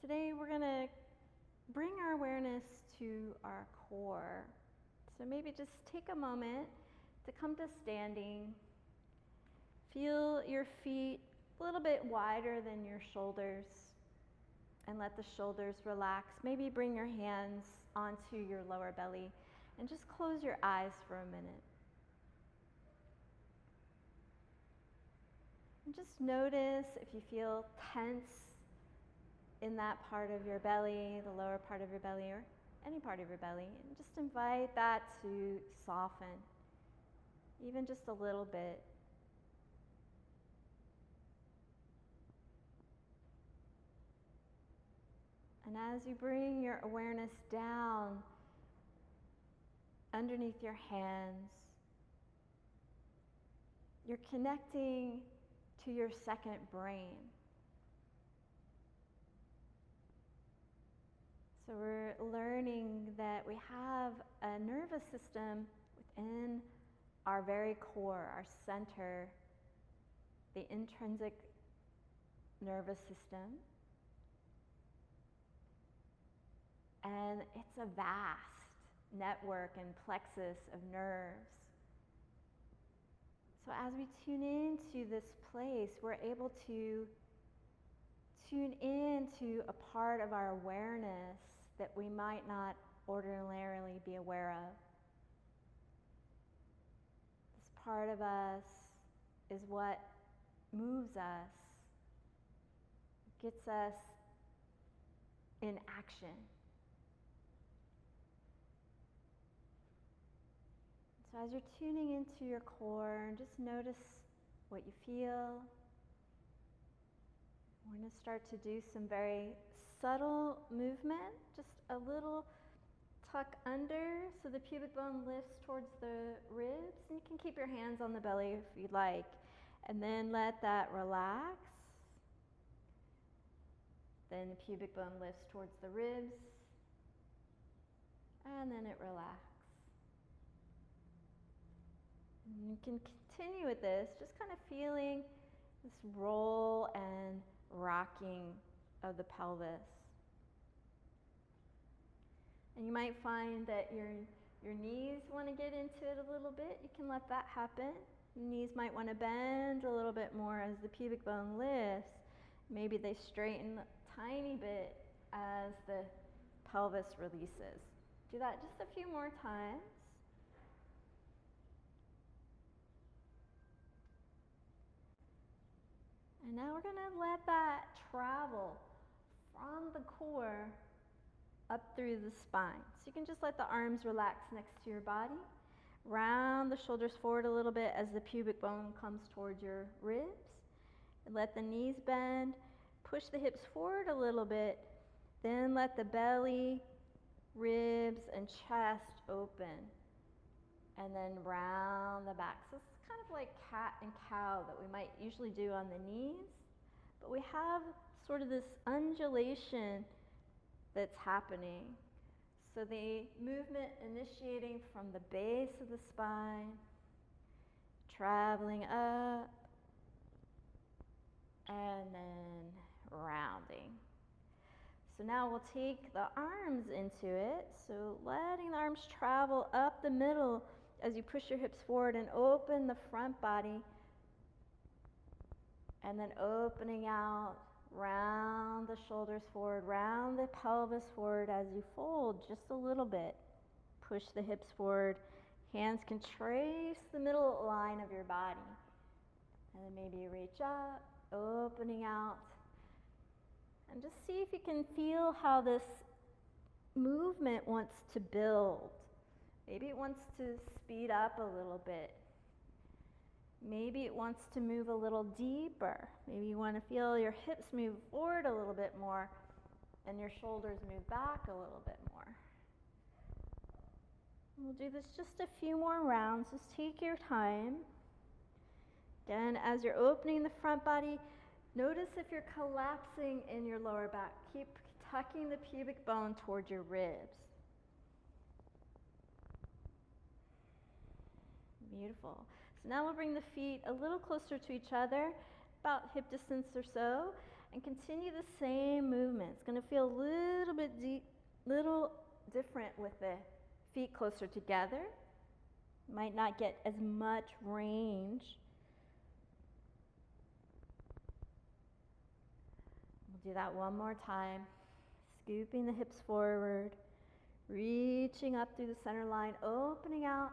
Today we're going to bring our awareness to our core. So maybe just take a moment to come to standing. Feel your feet a little bit wider than your shoulders and let the shoulders relax. Maybe bring your hands onto your lower belly and just close your eyes for a minute. And just notice if you feel tense in that part of your belly, the lower part of your belly, or any part of your belly, and just invite that to soften, even just a little bit. And as you bring your awareness down underneath your hands, you're connecting to your second brain. So we're learning that we have a nervous system within our very core, our center, the intrinsic nervous system. And it's a vast network and plexus of nerves. So as we tune into this place, we're able to tune into a part of our awareness that we might not ordinarily be aware of. This part of us is what moves us, gets us in action. So as you're tuning into your core, just notice what you feel. We're going to start to do some very subtle movement, just a little tuck under so the pubic bone lifts towards the ribs, and you can keep your hands on the belly if you'd like, and then let that relax. Then the pubic bone lifts towards the ribs, and then it relaxes. And you can continue with this, just kind of feeling this roll and rocking of the pelvis. And you might find that your knees want to get into it a little bit. You can let that happen. Your knees might want to bend a little bit more as the pubic bone lifts. Maybe they straighten a tiny bit as the pelvis releases. Do that just a few more times. And now we're going to let that travel from the core up through the spine. So you can just let the arms relax next to your body. Round the shoulders forward a little bit as the pubic bone comes towards your ribs. And let the knees bend. Push the hips forward a little bit. Then let the belly, ribs, and chest open. And then round the back. So it's kind of like cat and cow that we might usually do on the knees. But we have sort of this undulation that's happening. So the movement initiating from the base of the spine, traveling up, and then rounding. So now we'll take the arms into it. So letting the arms travel up the middle as you push your hips forward and open the front body. And then opening out, round the shoulders forward, round the pelvis forward as you fold just a little bit. Push the hips forward. Hands can trace the middle line of your body. And then maybe you reach up, opening out. And just see if you can feel how this movement wants to build. Maybe it wants to speed up a little bit. Maybe it wants to move a little deeper. Maybe you want to feel your hips move forward a little bit more and your shoulders move back a little bit more. We'll do this just a few more rounds. Just take your time. Again, as you're opening the front body, notice if you're collapsing in your lower back. Keep tucking the pubic bone towards your ribs. Beautiful. So now we'll bring the feet a little closer to each other, about hip distance or so, and continue the same movement. movement. It's going to feel a little bit little different with the feet closer together. Might not get as much range. We'll do that one more time. Scooping the hips forward, reaching up through the center line, opening out,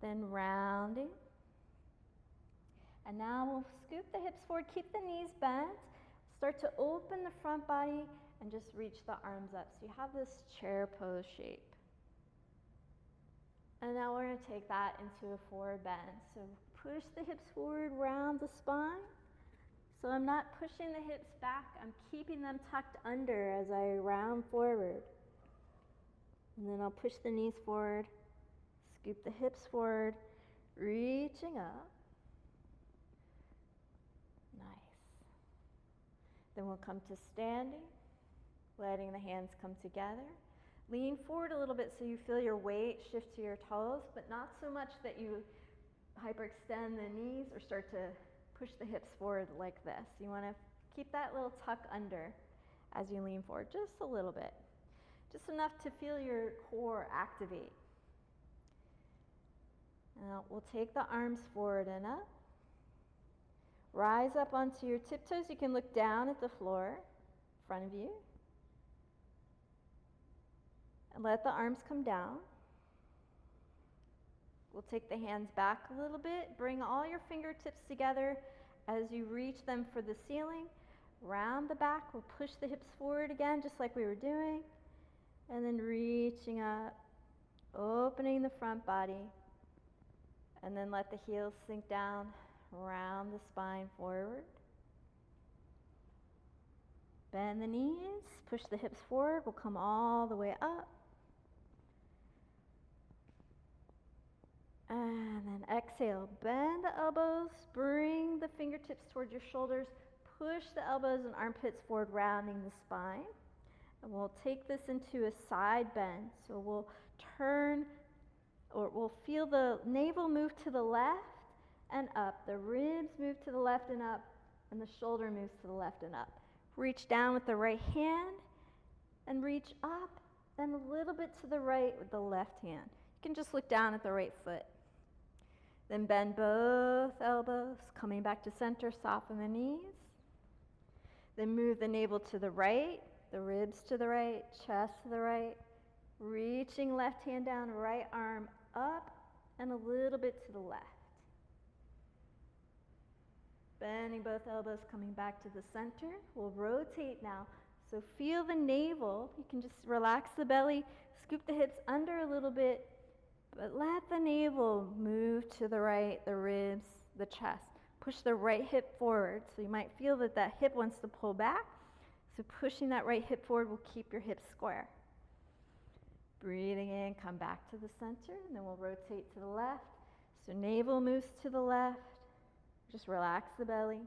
then rounding. And now we'll scoop the hips forward, keep the knees bent, start to open the front body and just reach the arms up. So you have this chair pose shape. And now we're going to take that into a forward bend. So push the hips forward, round the spine. So I'm not pushing the hips back, I'm keeping them tucked under as I round forward. And then I'll push the knees forward, scoop the hips forward, reaching up. Nice. Then we'll come to standing, letting the hands come together. Lean forward a little bit so you feel your weight shift to your toes, but not so much that you hyperextend the knees or start to push the hips forward like this. You want to keep that little tuck under as you lean forward, just a little bit. Just enough to feel your core activate. Now we'll take the arms forward and up. Rise up onto your tiptoes. You can look down at the floor in front of you. And let the arms come down. We'll take the hands back a little bit. Bring all your fingertips together as you reach them for the ceiling. Round the back. We'll push the hips forward again, just like we were doing. And then reaching up, opening the front body. And then let the heels sink down, round the spine forward. Bend the knees, push the hips forward. We'll come all the way up. And then exhale, bend the elbows, bring the fingertips towards your shoulders, push the elbows and armpits forward, rounding the spine. And we'll take this into a side bend. So we'll turn, or we'll feel the navel move to the left and up. The ribs move to the left and up, and the shoulder moves to the left and up. Reach down with the right hand, and reach up, and a little bit to the right with the left hand. You can just look down at the right foot. Then bend both elbows, coming back to center, soften the knees. Then move the navel to the right, the ribs to the right, chest to the right. Reaching left hand down, right arm up, and a little bit to the left. Bending both elbows, coming back to the center. We'll rotate now. So feel the navel. You can just relax the belly, scoop the hips under a little bit, but let the navel move to the right, the ribs, the chest. Push the right hip forward. So you might feel that that hip wants to pull back. So pushing that right hip forward will keep your hips square. Breathing in, come back to the center, and then we'll rotate to the left. So navel moves to the left. Just relax the belly,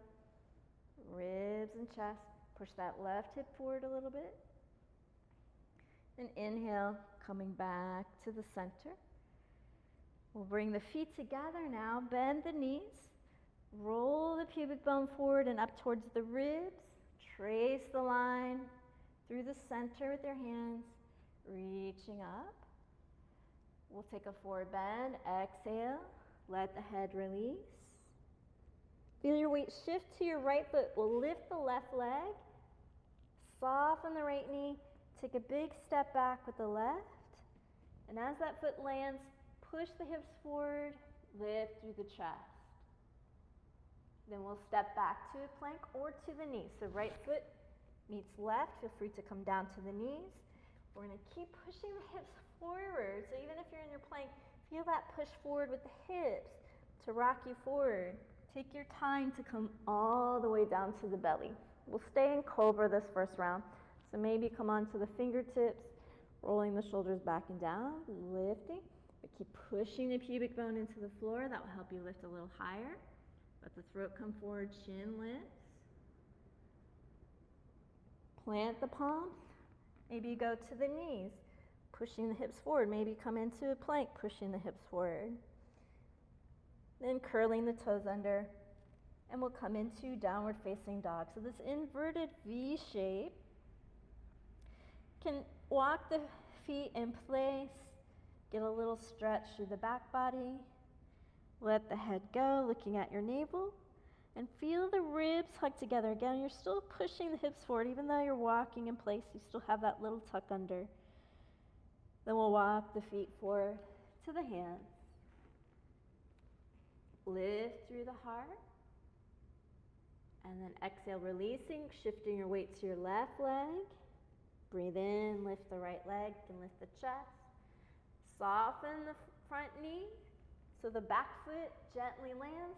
ribs and chest. Push that left hip forward a little bit. And inhale, coming back to the center. We'll bring the feet together now, bend the knees, roll the pubic bone forward and up towards the ribs. Trace the line through the center with your hands, reaching up. We'll take a forward bend, exhale, let the head release. Feel your weight shift to your right foot. We'll lift the left leg, soften the right knee, take a big step back with the left. And as that foot lands, push the hips forward, lift through the chest. Then we'll step back to a plank or to the knees. So right foot meets left. Feel free to come down to the knees. We're going to keep pushing the hips forward. So even if you're in your plank, feel that push forward with the hips to rock you forward. Take your time to come all the way down to the belly. We'll stay in cobra this first round. So maybe come onto the fingertips, rolling the shoulders back and down, lifting. But keep pushing the pubic bone into the floor. That will help you lift a little higher. Let the throat come forward, chin lifts. Plant the palms. Maybe you go to the knees, pushing the hips forward. Maybe come into a plank, pushing the hips forward. Then curling the toes under, and we'll come into downward facing dog. So this inverted V shape, can walk the feet in place, get a little stretch through the back body, let the head go, looking at your navel, and feel the ribs hug together. Again, you're still pushing the hips forward, even though you're walking in place, you still have that little tuck under. Then we'll walk the feet forward to the hands. Lift through the heart. And then exhale, releasing, shifting your weight to your left leg. Breathe in, lift the right leg, and lift the chest. Soften the front knee so the back foot gently lands,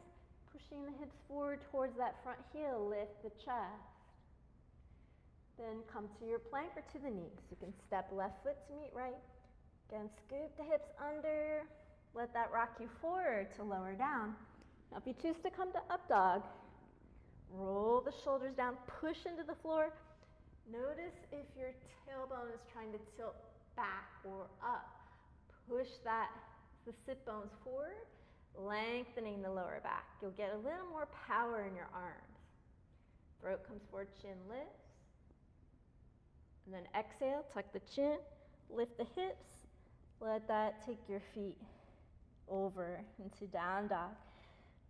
pushing the hips forward towards that front heel, lift the chest. Then come to your plank or to the knees. You can step left foot to meet right. Again, scoop the hips under, let that rock you forward to lower down. Now if you choose to come to up dog, roll the shoulders down, push into the floor. Notice if your tailbone is trying to tilt back or up. Push the sit bones forward, lengthening the lower back. You'll get a little more power in your arms. Throat comes forward, chin lifts. And then exhale, tuck the chin, lift the hips. Let that take your feet over into down dog.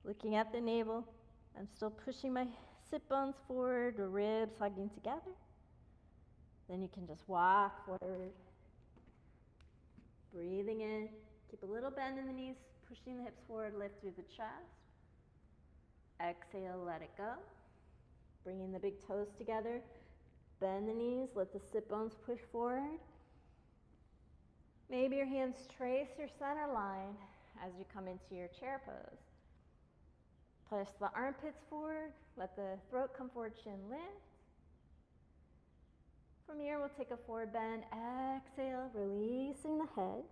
Looking at the navel, I'm still pushing my sit bones forward, the ribs hugging together. Then you can just walk forward. Breathing in, keep a little bend in the knees, pushing the hips forward, lift through the chest. Exhale, let it go. Bringing the big toes together, bend the knees, let the sit bones push forward. Maybe your hands trace your center line as you come into your chair pose. Push the armpits forward, let the throat come forward, chin lift. From here, we'll take a forward bend, exhale, releasing the head.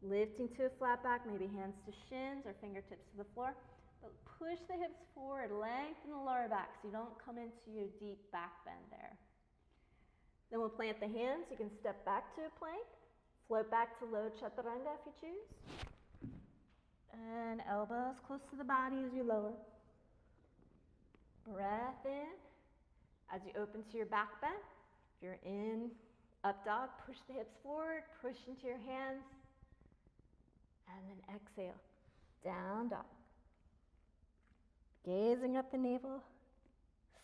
Lifting to a flat back, maybe hands to shins or fingertips to the floor. But push the hips forward, lengthen the lower back so you don't come into your deep back bend there. Then we'll plant the hands. You can step back to a plank, float back to low chaturanga if you choose. And elbows close to the body as you lower. Breath in. As you open to your back bend, if you're in up dog, push the hips forward, push into your hands, and then exhale, down dog. Gazing up the navel,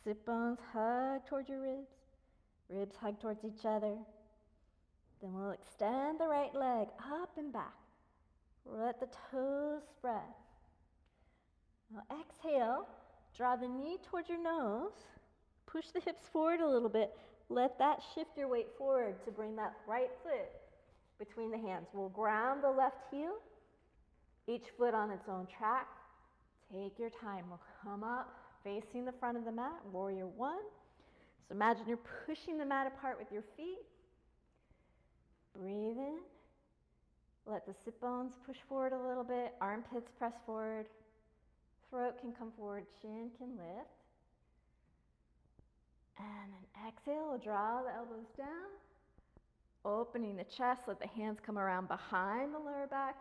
sit bones hug towards your ribs, ribs hug towards each other. Then we'll extend the right leg up and back. Let the toes spread. Now exhale, draw the knee towards your nose. Push the hips forward a little bit. Let that shift your weight forward to bring that right foot between the hands. We'll ground the left heel, each foot on its own track. Take your time. We'll come up facing the front of the mat, warrior one. So imagine you're pushing the mat apart with your feet. Breathe in. Let the sit bones push forward a little bit. Armpits press forward. Throat can come forward. Chin can lift. And then exhale, we'll draw the elbows down, opening the chest, let the hands come around behind the lower back,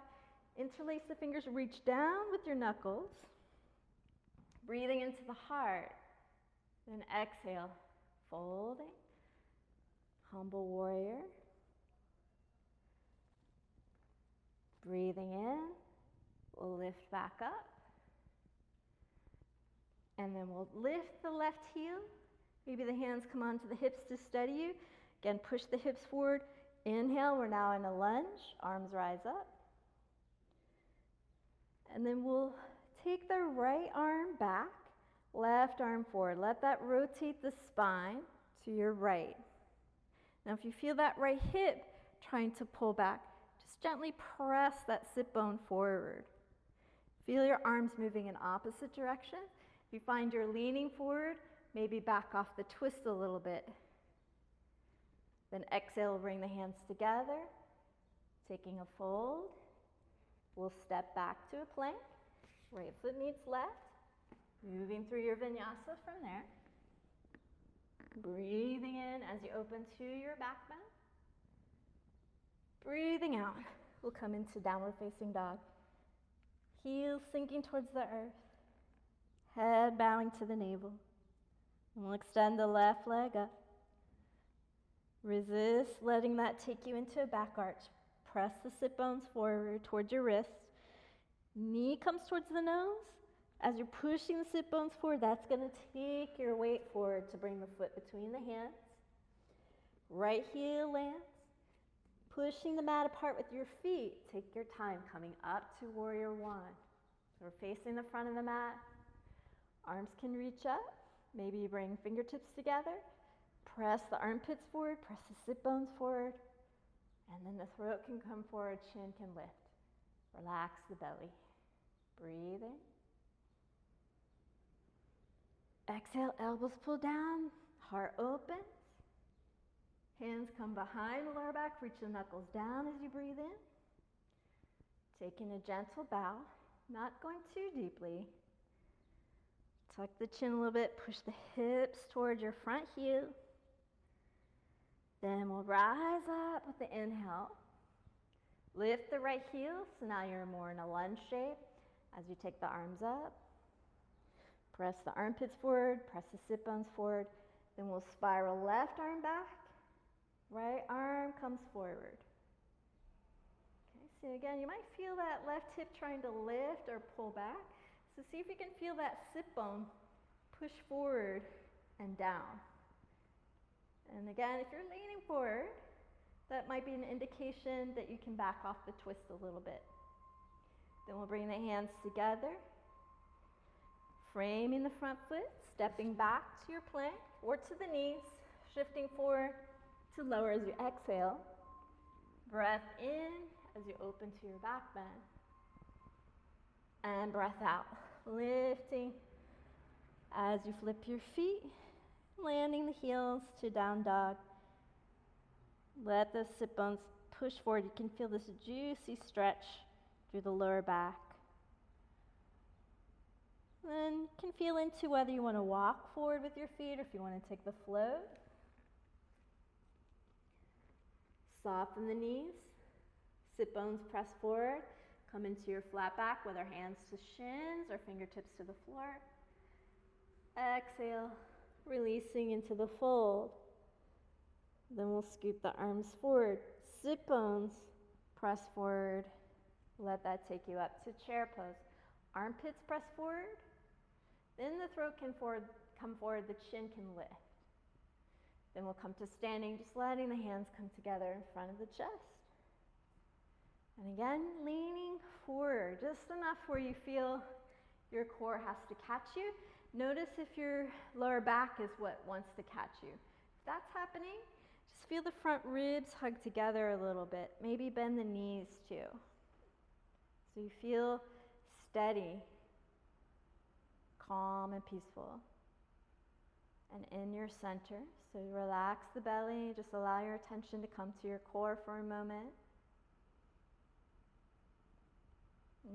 interlace the fingers, reach down with your knuckles, breathing into the heart, then exhale, folding, humble warrior, breathing in, we'll lift back up, and then we'll lift the left heel. Maybe the hands come onto the hips to steady you. Again, push the hips forward. Inhale, we're now in a lunge. Arms rise up. And then we'll take the right arm back, left arm forward. Let that rotate the spine to your right. Now, if you feel that right hip trying to pull back, just gently press that sit bone forward. Feel your arms moving in opposite direction. If you find you're leaning forward, maybe back off the twist a little bit. Then exhale, bring the hands together, taking a fold. We'll step back to a plank. Right foot meets left. Moving through your vinyasa from there. Breathing in as you open to your back bend. Breathing out. We'll come into downward facing dog. Heels sinking towards the earth. Head bowing to the navel. And we'll extend the left leg up. Resist letting that take you into a back arch. Press the sit bones forward towards your wrist. Knee comes towards the nose. As you're pushing the sit bones forward, that's going to take your weight forward to bring the foot between the hands. Right heel lands. Pushing the mat apart with your feet. Take your time coming up to warrior one. So we're facing the front of the mat. Arms can reach up. Maybe you bring fingertips together. Press the armpits forward, press the sit bones forward, and then the throat can come forward, chin can lift. Relax the belly. Breathe in. Exhale, elbows pull down, heart opens. Hands come behind the lower back, reach the knuckles down as you breathe in. Taking a gentle bow, not going too deeply. Tuck the chin a little bit, push the hips towards your front heel. Then we'll rise up with the inhale. Lift the right heel, so now you're more in a lunge shape as you take the arms up. Press the armpits forward, press the sit bones forward. Then we'll spiral left arm back, right arm comes forward. Okay, so again, you might feel that left hip trying to lift or pull back. So see if you can feel that sit bone push forward and down. And again, if you're leaning forward, that might be an indication that you can back off the twist a little bit. Then we'll bring the hands together, framing the front foot, stepping back to your plank or to the knees, shifting forward to lower as you exhale. Breath in as you open to your back bend. And breath out, lifting as you flip your feet, landing the heels to down dog. Let the sit bones push forward. You can feel this juicy stretch through the lower back. Then you can feel into whether you want to walk forward with your feet or if you want to take the float. Soften the knees. Sit bones press forward. Come into your flat back, whether hands to shins or fingertips to the floor. Exhale, releasing into the fold. Then we'll scoop the arms forward. Sit bones, press forward. Let that take you up to chair pose. Armpits press forward. Then the throat can come forward, the chin can lift. Then we'll come to standing, just letting the hands come together in front of the chest. And again, leaning forward, just enough where you feel your core has to catch you. Notice if your lower back is what wants to catch you. If that's happening, just feel the front ribs hug together a little bit. Maybe bend the knees too. So you feel steady, calm and peaceful. And in your center, so relax the belly, just allow your attention to come to your core for a moment.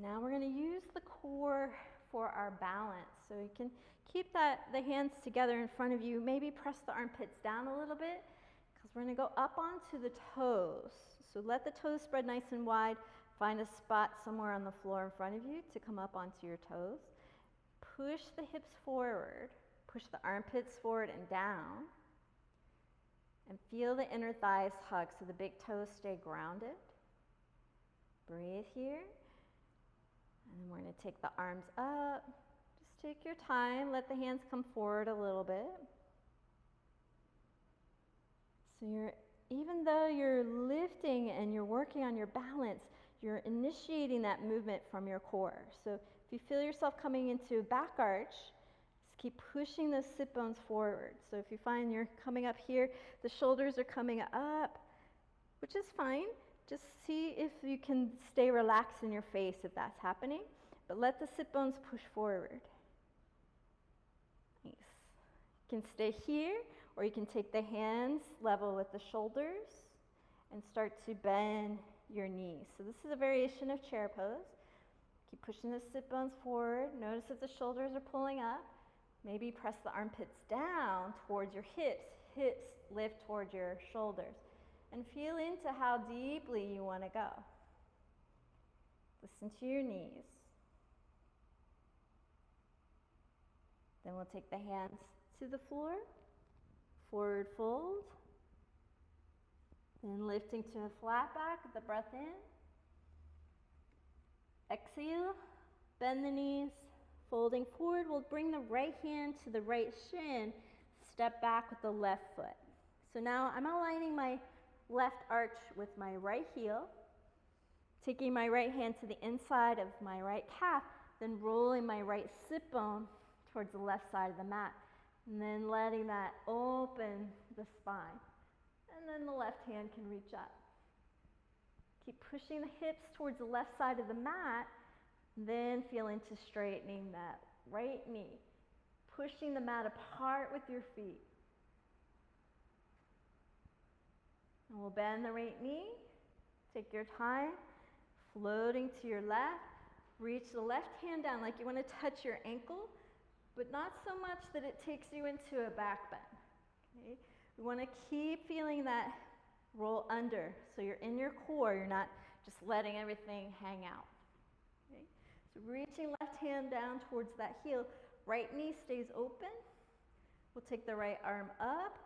Now we're going to use the core for our balance. So you can keep the hands together in front of you. Maybe press the armpits down a little bit because we're going to go up onto the toes. So let the toes spread nice and wide. Find a spot somewhere on the floor in front of you to come up onto your toes. Push the hips forward. Push the armpits forward and down. And feel the inner thighs hug so the big toes stay grounded. Breathe here. And then we're going to take the arms up. Just take your time. Let the hands come forward a little bit. So even though you're lifting and you're working on your balance, you're initiating that movement from your core. So if you feel yourself coming into a back arch, just keep pushing those sit bones forward. So if you find you're coming up here, the shoulders are coming up, which is fine. Just see if you can stay relaxed in your face if that's happening. But let the sit bones push forward. Nice. You can stay here, or you can take the hands level with the shoulders and start to bend your knees. So this is a variation of chair pose. Keep pushing the sit bones forward. Notice if the shoulders are pulling up. Maybe press the armpits down towards your hips. Hips lift towards your shoulders. And feel into how deeply you want to go. Listen to your knees. Then we'll take the hands to the floor. Forward fold. Then lifting to a flat back with the breath in. Exhale, bend the knees, folding forward. We'll bring the right hand to the right shin, step back with the left foot. So now I'm aligning my left arch with my right heel, taking my right hand to the inside of my right calf, then rolling my right sit bone towards the left side of the mat, and then letting that open the spine. And then the left hand can reach up. Keep pushing the hips towards the left side of the mat, then feel into straightening that right knee, pushing the mat apart with your feet. And we'll bend the right knee, take your time, floating to your left, reach the left hand down like you want to touch your ankle, but not so much that it takes you into a back bend. Okay? We want to keep feeling that roll under, so you're in your core, you're not just letting everything hang out. Okay? So reaching left hand down towards that heel, right knee stays open. We'll take the right arm up,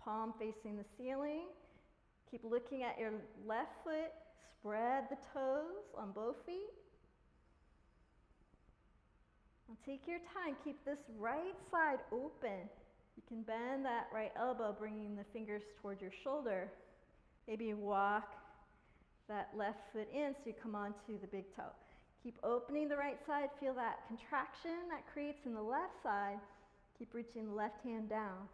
palm facing the ceiling. Keep looking at your left foot, spread the toes on both feet. Now take your time, keep this right side open. You can bend that right elbow, bringing the fingers towards your shoulder. Maybe walk that left foot in so you come onto the big toe. Keep opening the right side, feel that contraction that creates in the left side. Keep reaching the left hand down.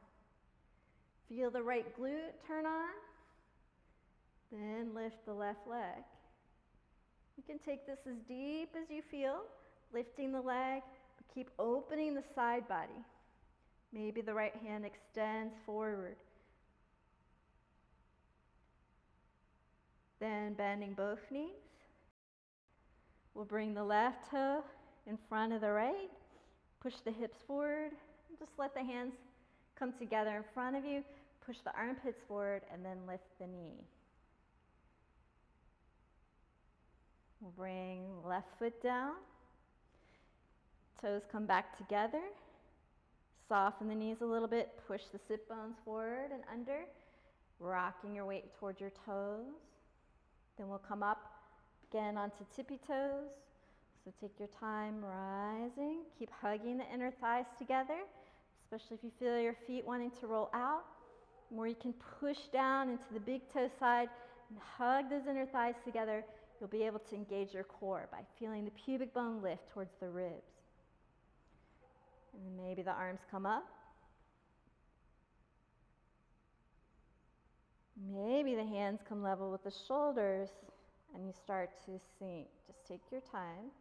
Feel the right glute turn on. Then lift the left leg. You can take this as deep as you feel, lifting the leg, but keep opening the side body. Maybe the right hand extends forward. Then bending both knees. We'll bring the left toe in front of the right, push the hips forward, and just let the hands come together in front of you, push the armpits forward, and then lift the knee. We'll bring left foot down, toes come back together, soften the knees a little bit, push the sit bones forward and under, rocking your weight towards your toes. Then we'll come up again onto tippy toes. So take your time rising, keep hugging the inner thighs together, especially if you feel your feet wanting to roll out. The more you can push down into the big toe side and hug those inner thighs together, you'll be able to engage your core by feeling the pubic bone lift towards the ribs. And then maybe the arms come up. Maybe the hands come level with the shoulders and you start to sink. Just take your time.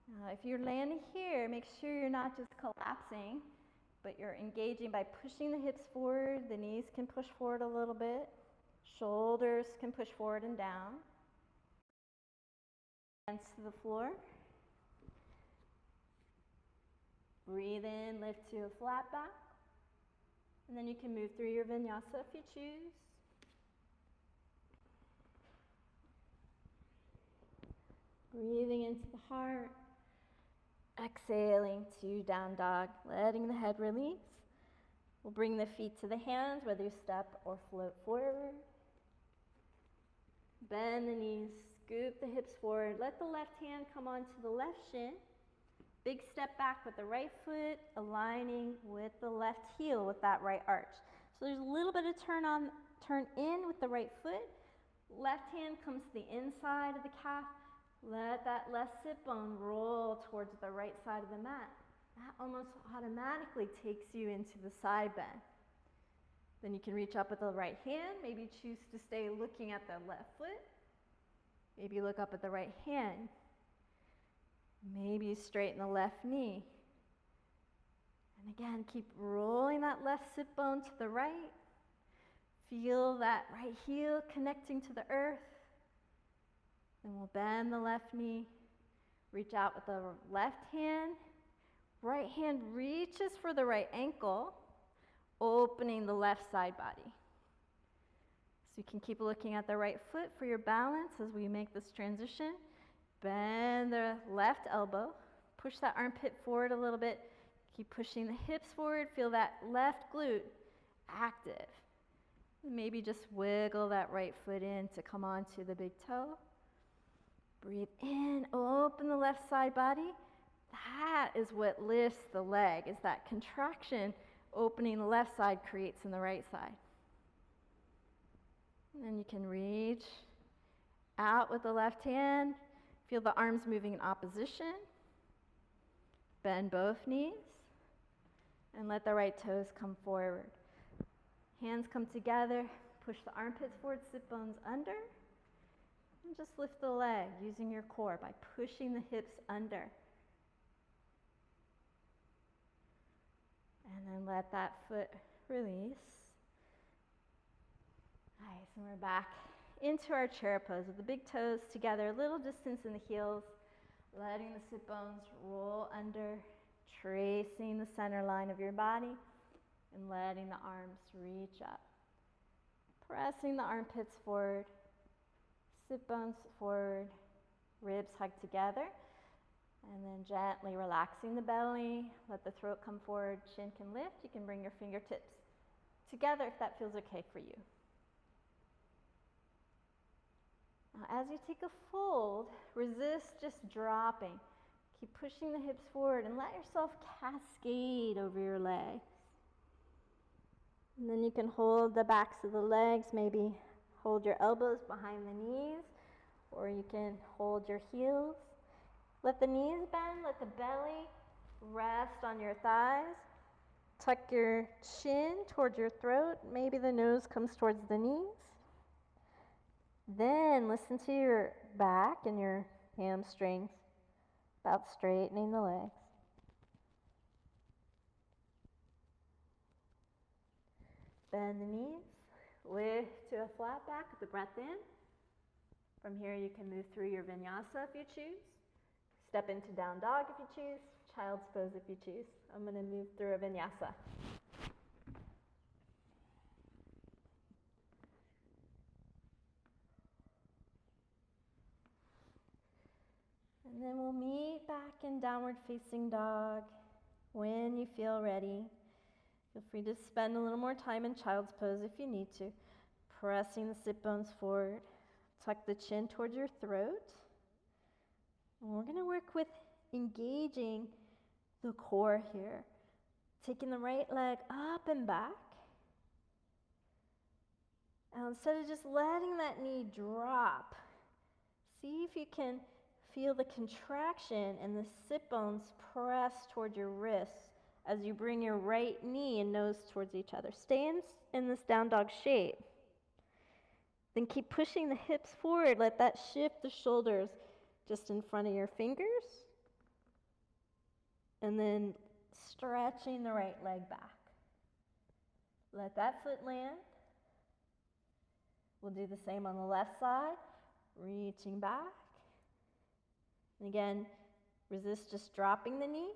Now, if you're landing here, make sure you're not just collapsing, but you're engaging by pushing the hips forward. The knees can push forward a little bit. Shoulders can push forward and down. Hands to the floor. Breathe in, lift to a flat back. And then you can move through your vinyasa if you choose. Breathing into the heart. Exhaling to down dog, letting the head release. We'll bring the feet to the hands, whether you step or float forward. Bend the knees, scoop the hips forward. Let the left hand come onto the left shin. Big step back with the right foot, aligning with the left heel with that right arch. So there's a little bit of turn in with the right foot. Left hand comes to the inside of the calf. Let that left sit bone roll towards the right side of the mat. That almost automatically takes you into the side bend. Then you can reach up with the right hand. Maybe choose to stay looking at the left foot. Maybe look up at the right hand. Maybe you straighten the left knee. And again, keep rolling that left sit bone to the right. Feel that right heel connecting to the earth. Then we'll bend the left knee, reach out with the left hand. Right hand reaches for the right ankle, opening the left side body. So you can keep looking at the right foot for your balance as we make this transition. Bend the left elbow, push that armpit forward a little bit. Keep pushing the hips forward. Feel that left glute active. Maybe just wiggle that right foot in to come onto the big toe. Breathe in, open the left side body. That is what lifts the leg, is that contraction opening the left side creates in the right side. And then you can reach out with the left hand. Feel the arms moving in opposition. Bend both knees. And let the right toes come forward. Hands come together. Push the armpits forward, sit bones under. And just lift the leg using your core by pushing the hips under. And then let that foot release. Nice, and we're back into our chair pose with the big toes together, a little distance in the heels, letting the sit bones roll under, tracing the center line of your body, and letting the arms reach up. Pressing the armpits forward, sit bones forward, ribs hug together, and then gently relaxing the belly, let the throat come forward, chin can lift. You can bring your fingertips together if that feels okay for you. Now, as you take a fold, resist just dropping. Keep pushing the hips forward and let yourself cascade over your legs. And then you can hold the backs of the legs, maybe hold your elbows behind the knees, or you can hold your heels. Let the knees bend, let the belly rest on your thighs. Tuck your chin towards your throat, maybe the nose comes towards the knees. Then listen to your back and your hamstrings about straightening the legs. Bend the knees, lift to a flat back with the breath in. From here you can move through your vinyasa if you choose. Step into down dog if you choose, child's pose if you choose. I'm going to move through a vinyasa. And then we'll meet back in downward facing dog when you feel ready. Feel free to spend a little more time in child's pose if you need to. Pressing the sit bones forward. Tuck the chin towards your throat. And we're going to work with engaging the core here. Taking the right leg up and back. And instead of just letting that knee drop, see if you can feel the contraction and the sit bones press toward your wrists as you bring your right knee and nose towards each other. Stay in this down dog shape. Then keep pushing the hips forward. Let that shift the shoulders just in front of your fingers. And then stretching the right leg back. Let that foot land. We'll do the same on the left side. Reaching back. And again, resist just dropping the knee.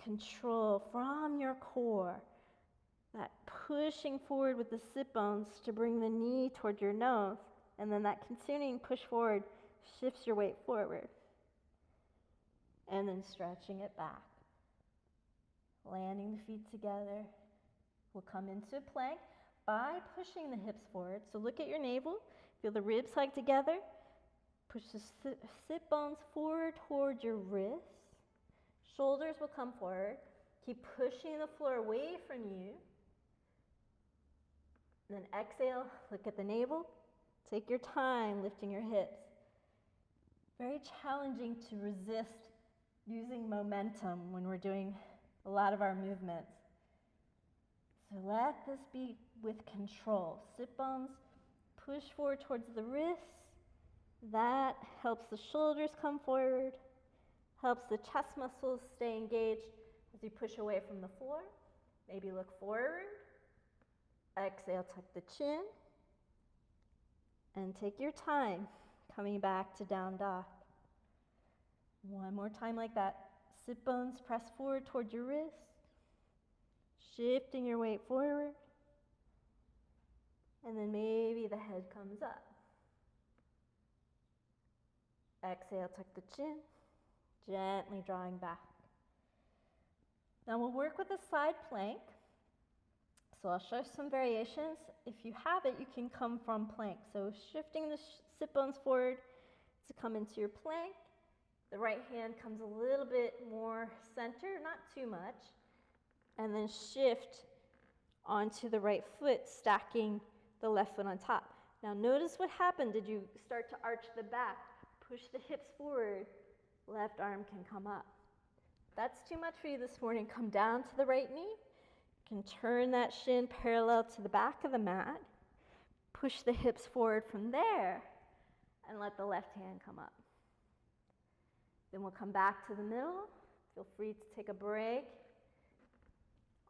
Control from your core. That pushing forward with the sit bones to bring the knee toward your nose. And then that continuing push forward shifts your weight forward. And then stretching it back. Landing the feet together. We'll come into plank by pushing the hips forward. So look at your navel. Feel the ribs hug together. Push the sit bones forward toward your wrists. Shoulders will come forward. Keep pushing the floor away from you. And then exhale, look at the navel. Take your time lifting your hips. Very challenging to resist using momentum when we're doing a lot of our movements. So let this be with control. Sit bones, push forward towards the wrists. That helps the shoulders come forward, helps the chest muscles stay engaged as you push away from the floor. Maybe look forward. Exhale, tuck the chin. And take your time coming back to down dog. One more time like that. Sit bones press forward toward your wrists. Shifting your weight forward. And then maybe the head comes up. Exhale, tuck the chin. Gently drawing back. Now we'll work with a side plank. So I'll show some variations. If you have it, you can come from plank. So shifting the sit bones forward to come into your plank. The right hand comes a little bit more center, not too much. And then shift onto the right foot, stacking the left foot on top. Now notice what happened. Did you start to arch the back? Push the hips forward. Left arm can come up. If that's too much for you this morning, come down to the right knee. You can turn that shin parallel to the back of the mat. Push the hips forward from there and let the left hand come up. Then we'll come back to the middle. Feel free to take a break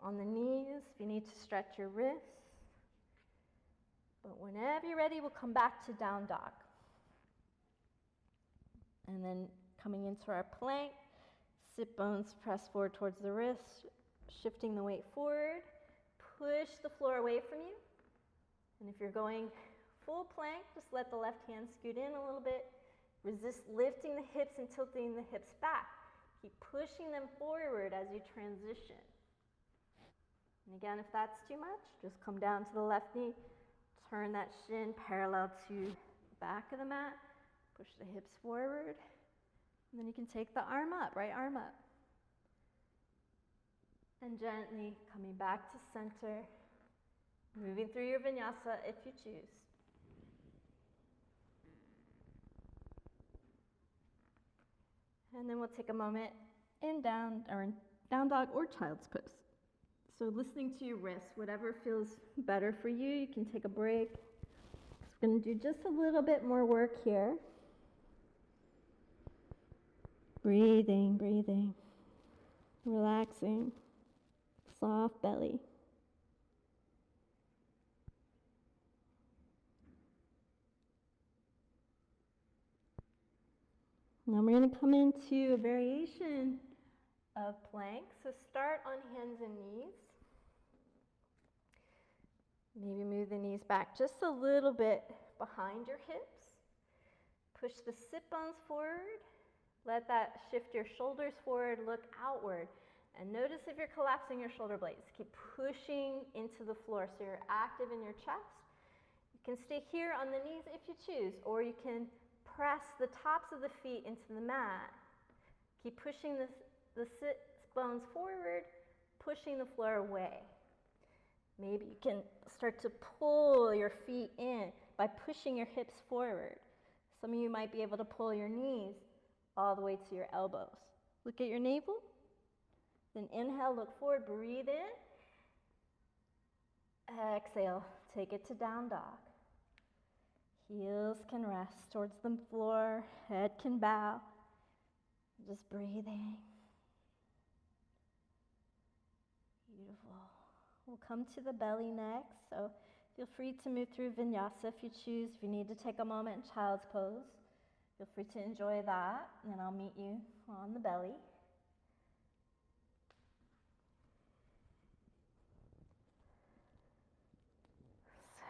on the knees if you need to stretch your wrists. But whenever you're ready, we'll come back to down dog. And then coming into our plank, sit bones press forward towards the wrist, shifting the weight forward. Push the floor away from you. And if you're going full plank, just let the left hand scoot in a little bit. Resist lifting the hips and tilting the hips back. Keep pushing them forward as you transition. And again, if that's too much, just come down to the left knee. Turn that shin parallel to the back of the mat. Push the hips forward. And then you can take the arm up, right arm up. And gently coming back to center. Moving through your vinyasa if you choose. And then we'll take a moment in down dog or child's pose. So listening to your wrists, whatever feels better for you, you can take a break. So we're going to do just a little bit more work here. Breathing, breathing, relaxing, soft belly. Now we're going to come into a variation of plank. So start on hands and knees. Maybe move the knees back just a little bit behind your hips. Push the sit bones forward. Let that shift your shoulders forward, look outward. And notice if you're collapsing your shoulder blades. Keep pushing into the floor so you're active in your chest. You can stay here on the knees if you choose, or you can press the tops of the feet into the mat. Keep pushing the sit bones forward, pushing the floor away. Maybe you can start to pull your feet in by pushing your hips forward. Some of you might be able to pull your knees all the way to your elbows. Look at your navel. Then inhale, look forward, breathe in. Exhale, take it to down dog. Heels can rest towards the floor, head can bow. Just breathing. Beautiful. We'll come to the belly next, so feel free to move through vinyasa if you choose. If you need to take a moment in child's pose, feel free to enjoy that, and then I'll meet you on the belly.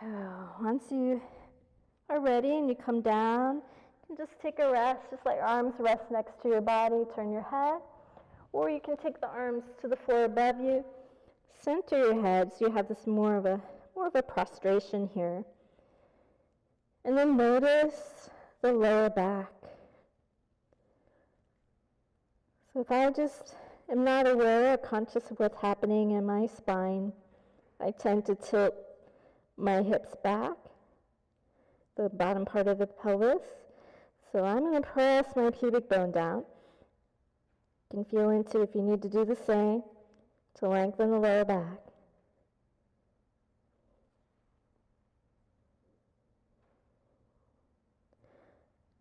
So once you are ready and you come down, you can just take a rest, just let your arms rest next to your body, turn your head, or you can take the arms to the floor above you, center your head so you have this more of a prostration here. And then notice the lower back. So if I just am not aware or conscious of what's happening in my spine, I tend to tilt my hips back, the bottom part of the pelvis. So I'm going to press my pubic bone down. You can feel into if you need to do the same to lengthen the lower back.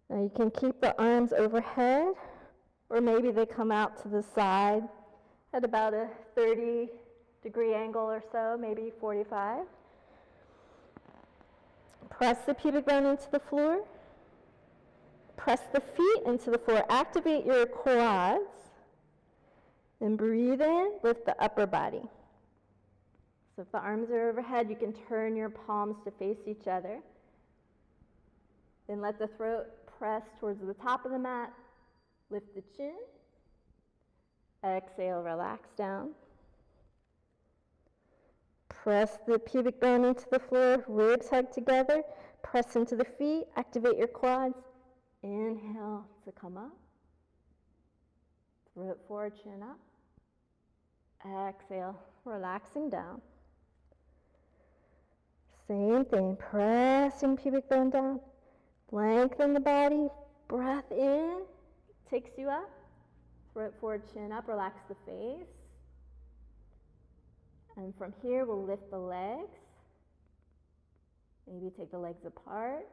Now you can keep the arms overhead, or maybe they come out to the side at about a 30-degree angle or so, maybe 45. Press the pubic bone into the floor. Press the feet into the floor. Activate your quads. Then breathe in, lift the upper body. So if the arms are overhead, you can turn your palms to face each other. Then let the throat press towards the top of the mat. Lift the chin. Exhale, relax down. Press the pubic bone into the floor, ribs hug together. Press into the feet, activate your quads. Inhale to come up. Throat forward, chin up. Exhale, relaxing down. Same thing, pressing pubic bone down. Lengthen the body. Breath in, takes you up. Throat forward, chin up, relax the face. And from here, we'll lift the legs. Maybe take the legs apart.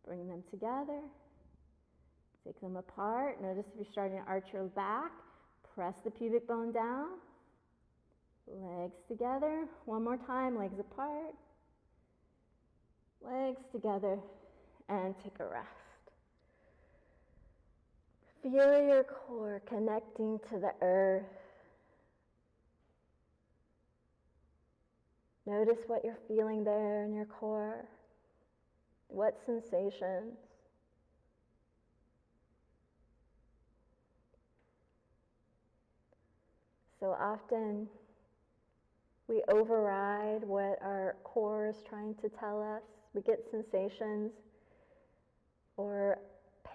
Bring them together. Take them apart. Notice if you're starting to arch your back, press the pubic bone down. Legs together. One more time, legs apart. Legs together. And take a rest. Feel your core connecting to the earth. Notice what you're feeling there in your core. What sensations? So often we override what our core is trying to tell us. We get sensations or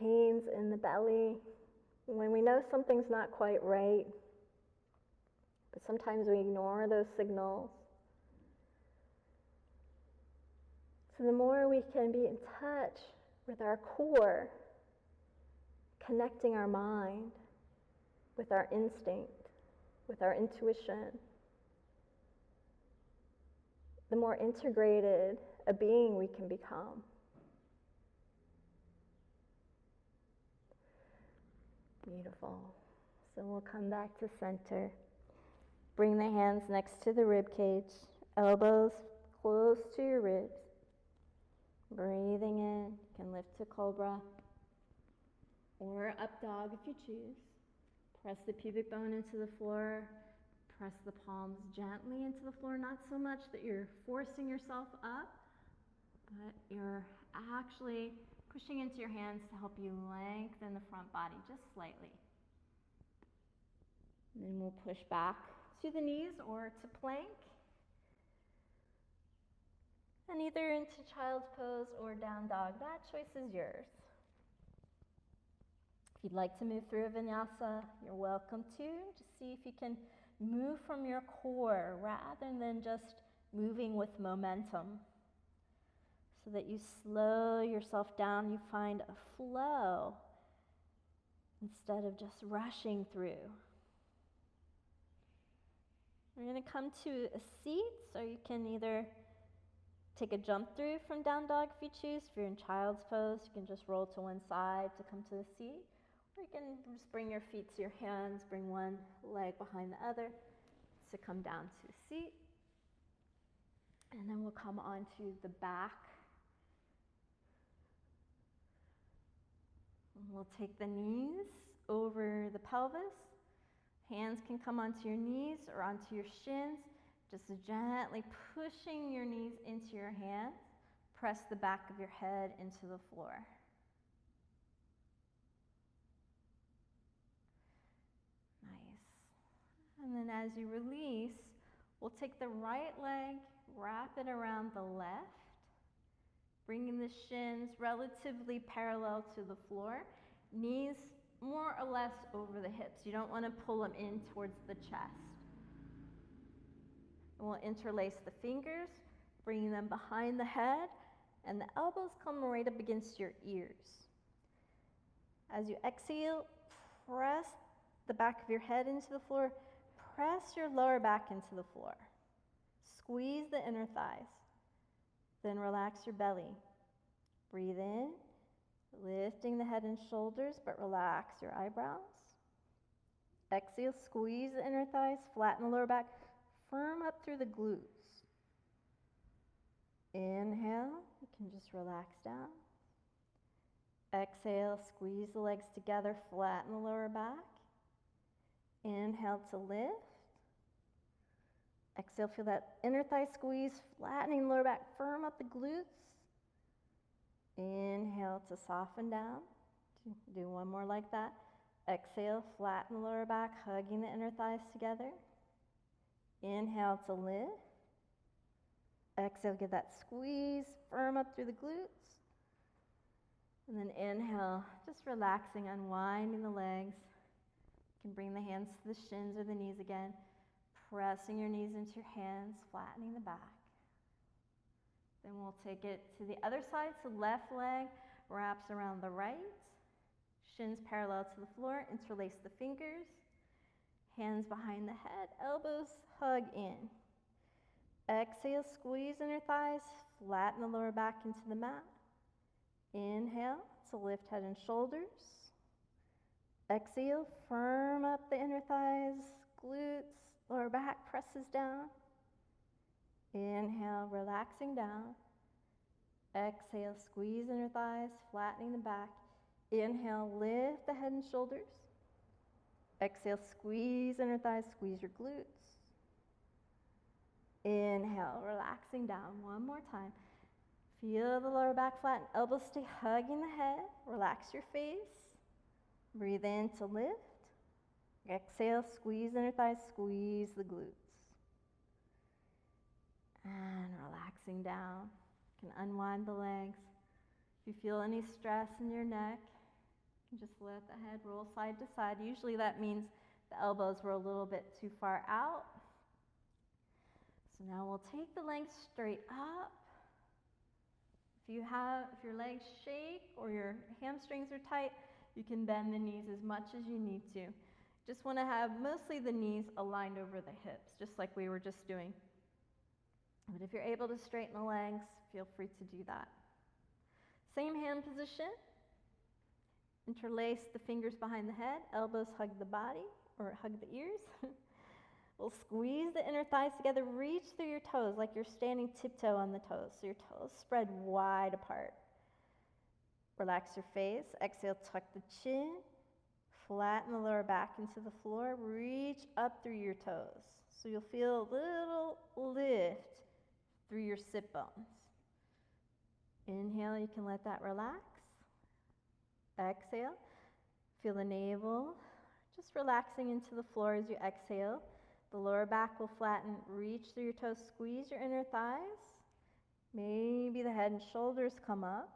pains in the belly when we know something's not quite right, but sometimes we ignore those signals. So the more we can be in touch with our core, connecting our mind with our instinct, with our intuition, the more integrated a being we can become. Beautiful. So we'll come back to center. Bring the hands next to the rib cage, elbows close to your ribs. Breathing in, you can lift to cobra or up dog if you choose. Press the pubic bone into the floor. Press the palms gently into the floor, not so much that you're forcing yourself up, but you're actually pushing into your hands to help you lengthen the front body just slightly. And then we'll push back to the knees or to plank. And either into child's pose or down dog. That choice is yours. If you'd like to move through a vinyasa, you're welcome to. Just see if you can move from your core rather than just moving with momentum. So that you slow yourself down, you find a flow instead of just rushing through. We're going to come to a seat, so you can either take a jump through from down dog if you choose. If you're in child's pose, you can just roll to one side to come to the seat. Or you can just bring your feet to your hands, bring one leg behind the other to come down to a seat. And then we'll come onto the back. And we'll take the knees over the pelvis. Hands can come onto your knees or onto your shins. Just gently pushing your knees into your hands. Press the back of your head into the floor. Nice. And then as you release, we'll take the right leg, wrap it around the left, bringing the shins relatively parallel to the floor. Knees more or less over the hips. You don't want to pull them in towards the chest. And we'll interlace the fingers, bringing them behind the head, and the elbows come right up against your ears. As you exhale, press the back of your head into the floor, press your lower back into the floor. Squeeze the inner thighs, then relax your belly. Breathe in, lifting the head and shoulders, but relax your eyebrows. Exhale, squeeze the inner thighs, flatten the lower back, firm up through the glutes. Inhale, you can just relax down. Exhale, squeeze the legs together, flatten the lower back. Inhale to lift. Exhale, feel that inner thigh squeeze, flattening the lower back, firm up the glutes. Inhale to soften down. Do one more like that. Exhale, flatten the lower back, hugging the inner thighs together. Inhale to lift. Exhale, get that squeeze firm up through the glutes. And then inhale, just relaxing, unwinding the legs. You can bring the hands to the shins or the knees again. Pressing your knees into your hands, flattening the back. Then we'll take it to the other side. So left leg wraps around the right. Shins parallel to the floor. Interlace the fingers. Hands behind the head. Elbows hug in. Exhale, squeeze inner thighs. Flatten the lower back into the mat. Inhale to lift head and shoulders. Exhale, firm up the inner thighs, glutes, lower back presses down. Inhale, relaxing down. Exhale, squeeze inner thighs, flattening the back. Inhale, lift the head and shoulders. Exhale, squeeze inner thighs, squeeze your glutes. Inhale, relaxing down. One more time. Feel the lower back flatten. Elbows stay hugging the head. Relax your face. Breathe in to lift. Exhale, squeeze inner thighs, squeeze the glutes. And relaxing down. You can unwind the legs. If you feel any stress in your neck, you can just let the head roll side to side. Usually that means the elbows were a little bit too far out. So now we'll take the legs straight up. If your legs shake or your hamstrings are tight, you can bend the knees as much as you need to. Just want to have mostly the knees aligned over the hips, just like we were just doing. But if you're able to straighten the legs, feel free to do that. Same hand position. Interlace the fingers behind the head, elbows hug the body or hug the ears. We'll squeeze the inner thighs together, reach through your toes like you're standing tiptoe on the toes. So your toes spread wide apart. Relax your face. Exhale, tuck the chin. Flatten the lower back into the floor. Reach up through your toes. So you'll feel a little lift through your sit bones. Inhale, you can let that relax. Exhale. Feel the navel just relaxing into the floor as you exhale. The lower back will flatten. Reach through your toes. Squeeze your inner thighs. Maybe the head and shoulders come up.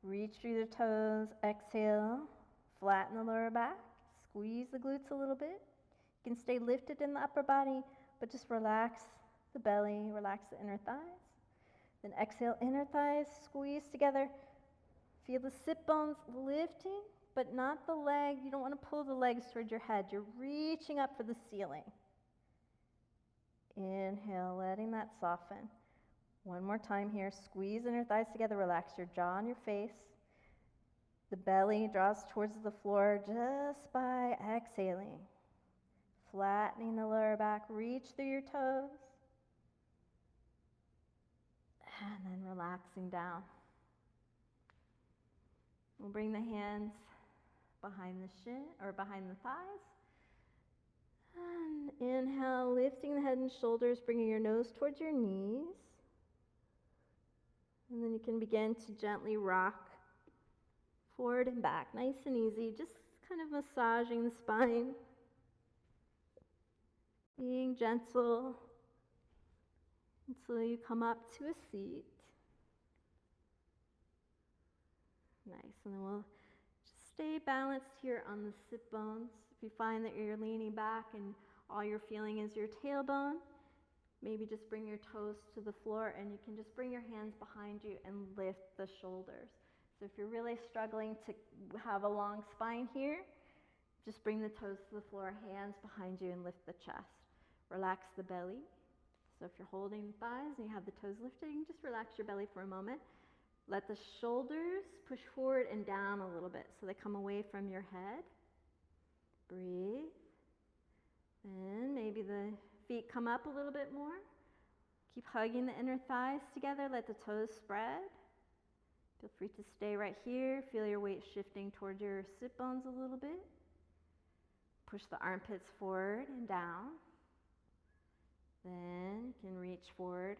Reach through the toes. Exhale. Flatten the lower back. Squeeze the glutes a little bit. You can stay lifted in the upper body, but just relax the belly. Relax the inner thighs. Then exhale, inner thighs squeeze together. Feel the sit bones lifting, but not the leg. You don't want to pull the legs towards your head. You're reaching up for the ceiling. Inhale, letting that soften. One more time here. Squeeze inner thighs together. Relax your jaw and your face. The belly draws towards the floor just by exhaling. Flattening the lower back. Reach through your toes. And then relaxing down. We'll bring the hands behind the shin or behind the thighs. And inhale, lifting the head and shoulders, bringing your nose towards your knees. And then you can begin to gently rock forward and back, nice and easy, just kind of massaging the spine. Being gentle until you come up to a seat. Nice, and then we'll just stay balanced here on the sit bones. If you find that you're leaning back and all you're feeling is your tailbone, maybe just bring your toes to the floor and you can just bring your hands behind you and lift the shoulders. So if you're really struggling to have a long spine here, just bring the toes to the floor, hands behind you, and lift the chest. Relax the belly. So if you're holding the thighs and you have the toes lifted, you can just relax your belly for a moment. Let the shoulders push forward and down a little bit so they come away from your head. Breathe. And maybe the feet come up a little bit more. Keep hugging the inner thighs together. Let the toes spread. Feel free to stay right here. Feel your weight shifting towards your sit bones a little bit. Push the armpits forward and down. Then you can reach forward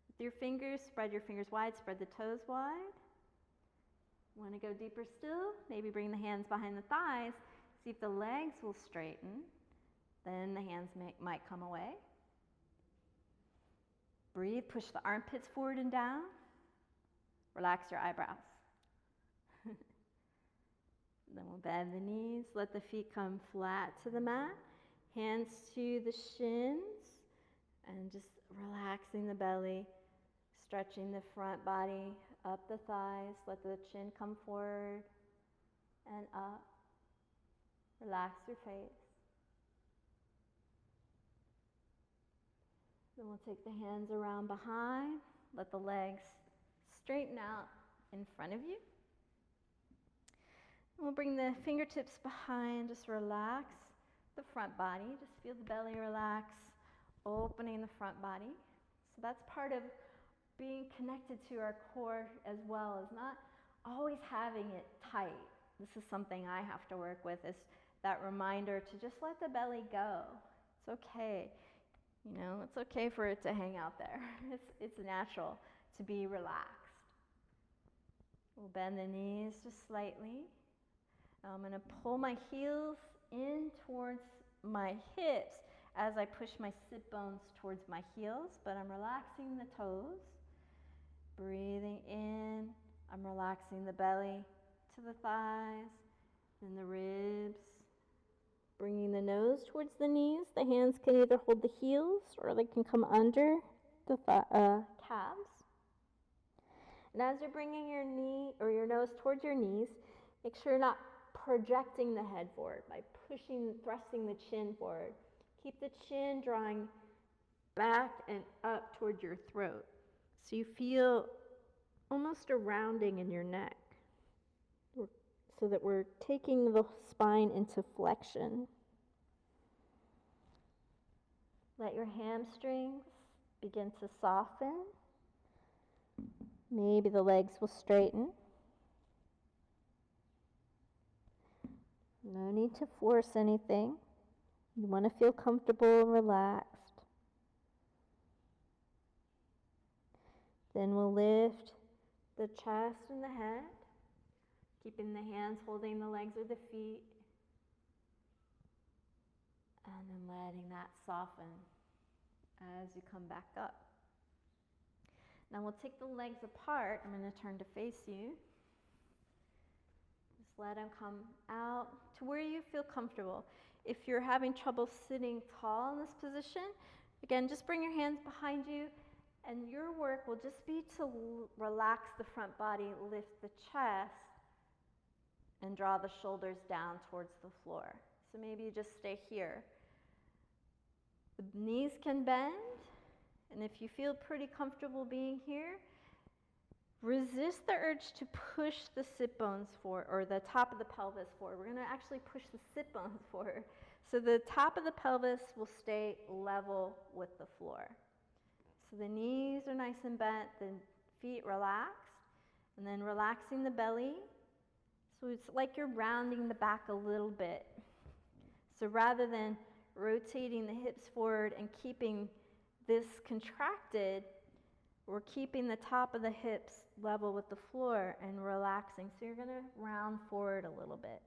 with your fingers. Spread your fingers wide. Spread the toes wide. Want to go deeper still? Maybe bring the hands behind the thighs. See if the legs will straighten. Then the hands might come away. Breathe, push the armpits forward and down. Relax your eyebrows. Then we'll bend the knees, let the feet come flat to the mat. Hands to the shins, and just relaxing the belly, stretching the front body, up the thighs, let the chin come forward and up. Relax your face. Then we'll take the hands around behind, let the legs straighten out in front of you. And we'll bring the fingertips behind, just relax the front body, just feel the belly relax, opening the front body. So that's part of being connected to our core as well, is not always having it tight. This is something I have to work with, is that reminder to just let the belly go. It's okay. You know, it's okay for it to hang out there. It's natural to be relaxed. We'll bend the knees just slightly. I'm going to pull my heels in towards my hips as I push my sit bones towards my heels, but I'm relaxing the toes. Breathing in, I'm relaxing the belly to the thighs, then the ribs. Bringing the nose towards the knees. The hands can either hold the heels or they can come under the calves. And as you're bringing your knee or your nose towards your knees, make sure you're not projecting the head forward by thrusting the chin forward. Keep the chin drawing back and up toward your throat. So you feel almost a rounding in your neck, so that we're taking the spine into flexion. Let your hamstrings begin to soften. Maybe the legs will straighten. No need to force anything. You want to feel comfortable and relaxed. Then we'll lift the chest and the head, keeping the hands holding the legs or the feet, and then letting that soften as you come back up. Now we'll take the legs apart. I'm going to turn to face you. Just let them come out to where you feel comfortable. If you're having trouble sitting tall in this position, again, just bring your hands behind you, and your work will just be to relax the front body, lift the chest, and draw the shoulders down towards the floor. So maybe you just stay here. The knees can bend, and if you feel pretty comfortable being here, resist the urge to push the sit bones forward, or the top of the pelvis forward. We're going to actually push the sit bones forward. So the top of the pelvis will stay level with the floor. So the knees are nice and bent, the feet relaxed, and then relaxing the belly. So it's like you're rounding the back a little bit. So rather than rotating the hips forward and keeping this contracted, we're keeping the top of the hips level with the floor and relaxing. So you're going to round forward a little bit.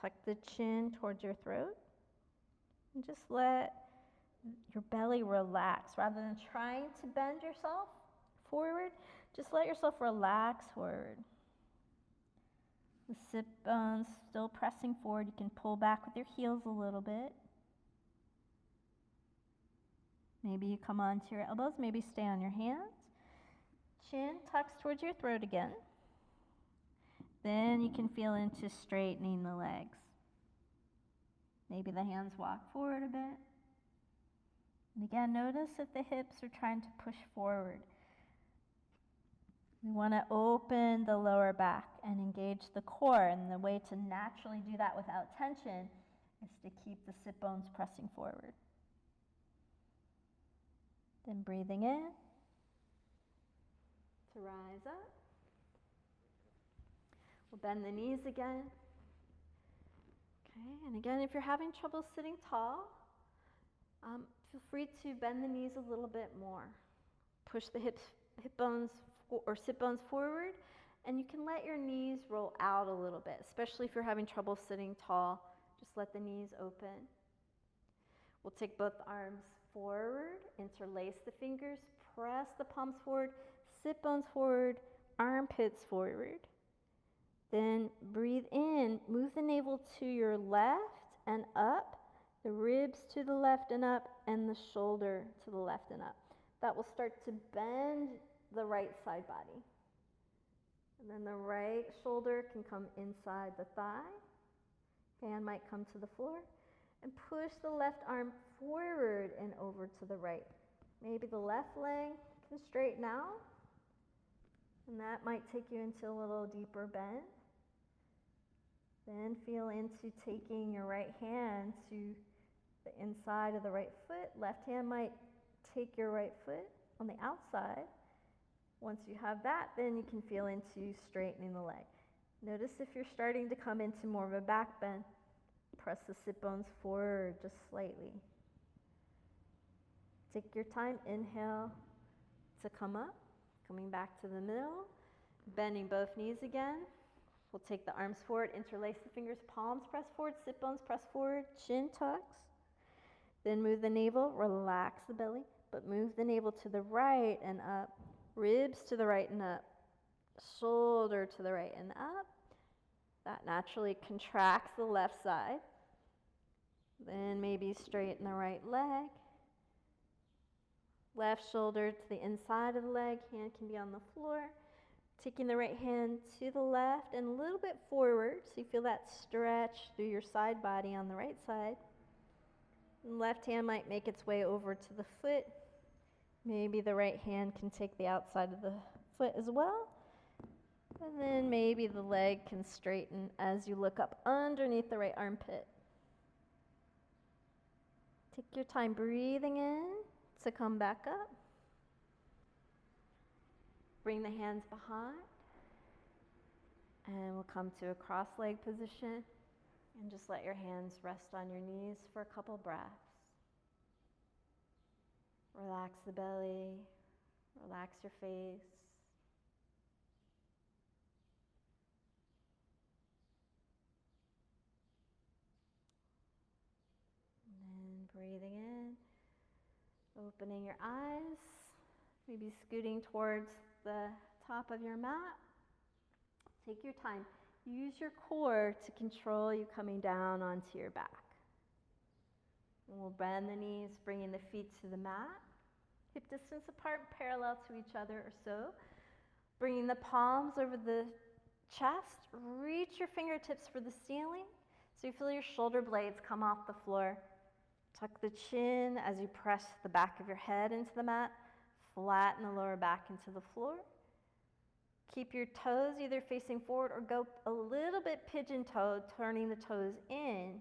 Tuck the chin towards your throat. And just let your belly relax. Rather than trying to bend yourself forward, just let yourself relax forward. The sit bones still pressing forward. You can pull back with your heels a little bit. Maybe you come onto your elbows, maybe stay on your hands. Chin tucks towards your throat again. Then you can feel into straightening the legs. Maybe the hands walk forward a bit. And again, notice if the hips are trying to push forward. We want to open the lower back and engage the core. And the way to naturally do that without tension is to keep the sit bones pressing forward. Then breathing in to rise up. We'll bend the knees again. Okay, and again, if you're having trouble sitting tall, feel free to bend the knees a little bit more. Push the hip bones or sit bones forward, And you can let your knees roll out a little bit, especially if you're having trouble sitting tall. Just let the knees open. We'll take both arms forward, interlace the fingers, press the palms forward, sit bones forward, armpits forward. Then breathe in, move the navel to your left and up, the ribs to the left and up, and the shoulder to the left and up. That will start to bend the right side body. And then the right shoulder can come inside the thigh. Hand might come to the floor. And push the left arm forward and over to the right. Maybe the left leg can straighten out. And that might take you into a little deeper bend. Then feel into taking your right hand to the inside of the right foot. Left hand might take your right foot on the outside. Once you have that, then you can feel into straightening the leg. Notice if you're starting to come into more of a back bend. Press the sit bones forward just slightly. Take your time. Inhale to come up. Coming back to the middle. Bending both knees again. We'll take the arms forward, interlace the fingers, palms press forward, sit bones press forward, chin tucks. Then move the navel, relax the belly, but move the navel to the right and up. Ribs to the right and up. Shoulder to the right and up. That naturally contracts the left side. Then maybe straighten the right leg. Left shoulder to the inside of the leg. Hand can be on the floor. Taking the right hand to the left and a little bit forward so you feel that stretch through your side body on the right side. And left hand might make its way over to the foot. Maybe the right hand can take the outside of the foot as well. And then maybe the leg can straighten as you look up underneath the right armpit. Take your time breathing in to come back up. Bring the hands behind. And we'll come to a cross-leg position. And just let your hands rest on your knees for a couple breaths. Relax the belly. Relax your face. Breathing in, opening your eyes, maybe scooting towards the top of your mat. Take your time. Use your core to control you coming down onto your back. And we'll bend the knees, bringing the feet to the mat. Hip distance apart, parallel to each other or so. Bringing the palms over the chest. Reach your fingertips for the ceiling so you feel your shoulder blades come off the floor. Tuck the chin as you press the back of your head into the mat. Flatten the lower back into the floor. Keep your toes either facing forward or go a little bit pigeon-toed, turning the toes in.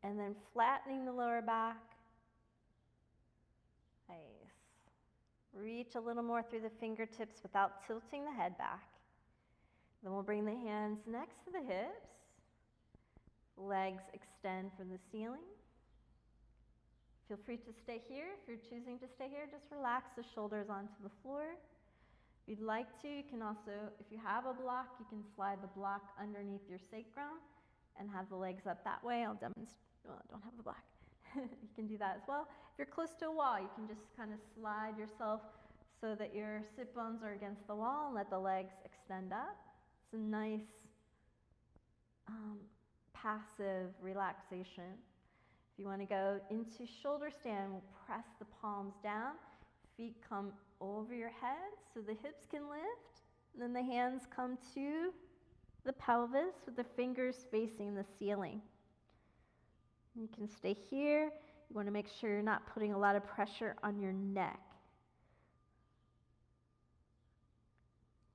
And then flattening the lower back. Nice. Reach a little more through the fingertips without tilting the head back. Then we'll bring the hands next to the hips. Legs extend from the ceiling. Feel free to stay here. If you're choosing to stay here, just relax the shoulders onto the floor. If you'd like to, you can also, if you have a block, you can slide the block underneath your sacrum and have the legs up that way. I'll demonstrate. Well, I don't have a block. You can do that as well. If you're close to a wall, you can just kind of slide yourself so that your sit bones are against the wall and let the legs extend up. It's a nice passive relaxation. If you want to go into shoulder stand, we'll press the palms down. Feet come over your head so the hips can lift. And then the hands come to the pelvis with the fingers facing the ceiling. You can stay here. You want to make sure you're not putting a lot of pressure on your neck.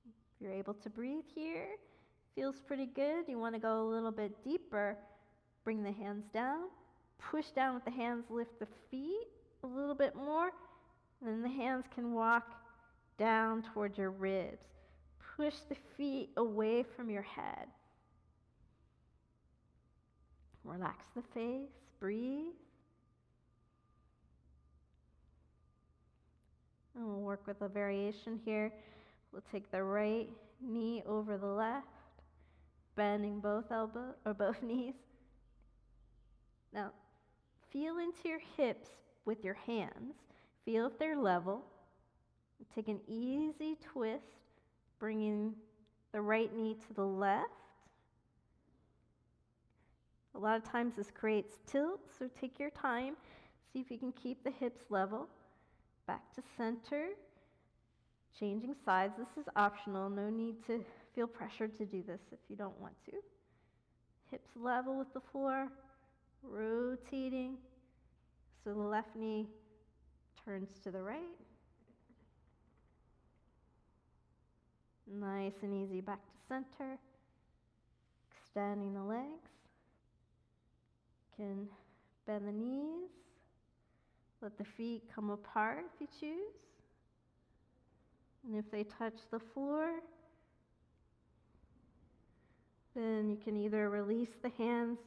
If you're able to breathe here, feels pretty good. You want to go a little bit deeper. Bring the hands down. Push down with the hands, lift the feet a little bit more. And then the hands can walk down towards your ribs. Push the feet away from your head. Relax the face, breathe. And we'll work with a variation here. We'll take the right knee over the left, bending both elbows or both knees. Now, feel into your hips with your hands. Feel if they're level. Take an easy twist, bringing the right knee to the left. A lot of times this creates tilt, so take your time. See if you can keep the hips level. Back to center. Changing sides. This is optional. No need to feel pressured to do this if you don't want to. Hips level with the floor. Rotating. So the left knee turns to the right. Nice and easy back to center. Extending the legs. Can bend the knees. Let the feet come apart if you choose. And if they touch the floor, then you can either release the hands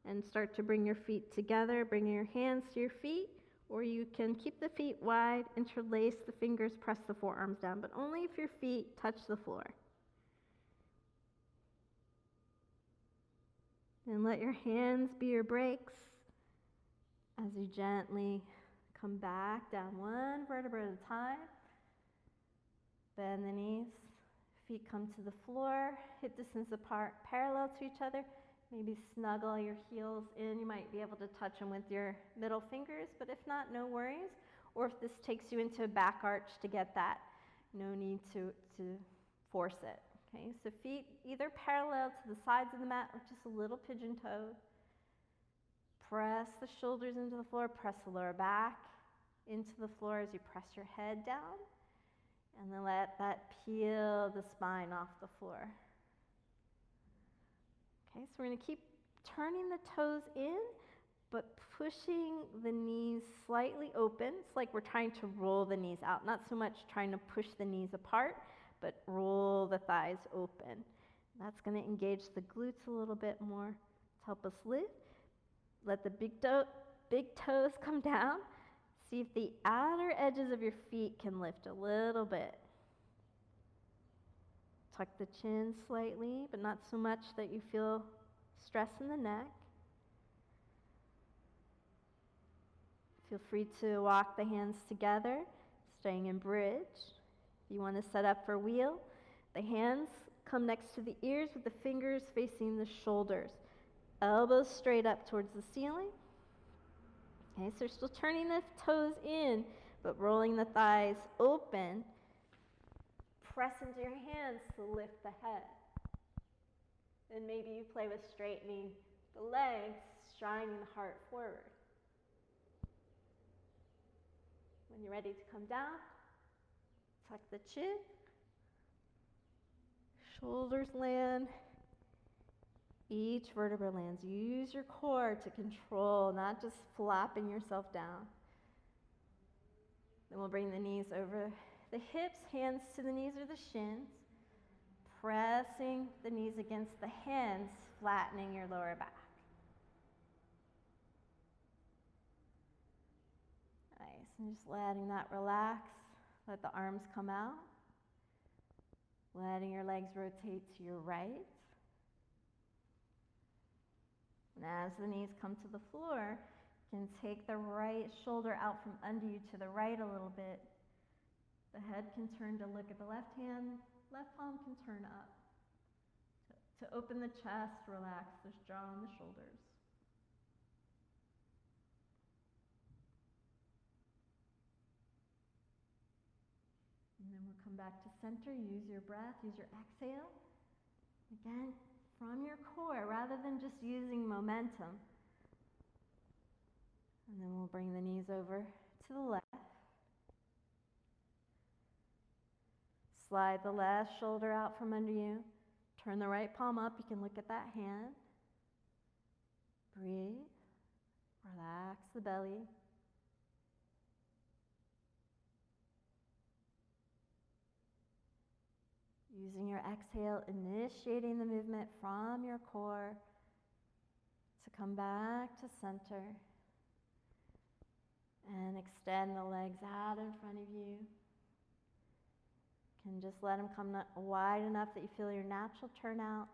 and start to bring your feet together, bring your hands to your feet, or you can keep the feet wide, interlace the fingers, press the forearms down, but only if your feet touch the floor. And let your hands be your brakes as you gently come back down one vertebra at a time. Bend the knees, feet come to the floor, hip distance apart, parallel to each other. Maybe snuggle your heels in. You might be able to touch them with your middle fingers, but if not, no worries. Or if this takes you into a back arch to get that, no need to force it. Okay, so feet either parallel to the sides of the mat or just a little pigeon-toed. Press the shoulders into the floor, press the lower back into the floor as you press your head down. And then let that peel the spine off the floor. Okay, so we're going to keep turning the toes in, but pushing the knees slightly open. It's like we're trying to roll the knees out, not so much trying to push the knees apart, but roll the thighs open. That's going to engage the glutes a little bit more to help us lift. Let the big toes come down. See if the outer edges of your feet can lift a little bit. Tuck the chin slightly, but not so much that you feel stress in the neck. Feel free to walk the hands together, staying in bridge. If you want to set up for wheel, the hands come next to the ears with the fingers facing the shoulders. Elbows straight up towards the ceiling. Okay, so you're still turning the toes in, but rolling the thighs open. Press into your hands to lift the head. Then maybe you play with straightening the legs, shining the heart forward. When you're ready to come down, tuck the chin. Shoulders land. Each vertebra lands. Use your core to control, not just flapping yourself down. Then we'll bring the knees over the hips, hands to the knees or the shins. Pressing the knees against the hands, flattening your lower back. Nice, and just letting that relax. Let the arms come out. Letting your legs rotate to your right. And as the knees come to the floor, you can take the right shoulder out from under you to the right a little bit. The head can turn to look at the left hand, left palm can turn up. To open the chest, relax the jaw and the shoulders. And then we'll come back to center, use your breath, use your exhale. Again, from your core, rather than just using momentum. And then we'll bring the knees over to the left. Slide the left shoulder out from under you. Turn the right palm up. You can look at that hand. Breathe. Relax the belly. Using your exhale, initiating the movement from your core to come back to center. And extend the legs out in front of you. can just let them come wide enough that you feel your natural turnout,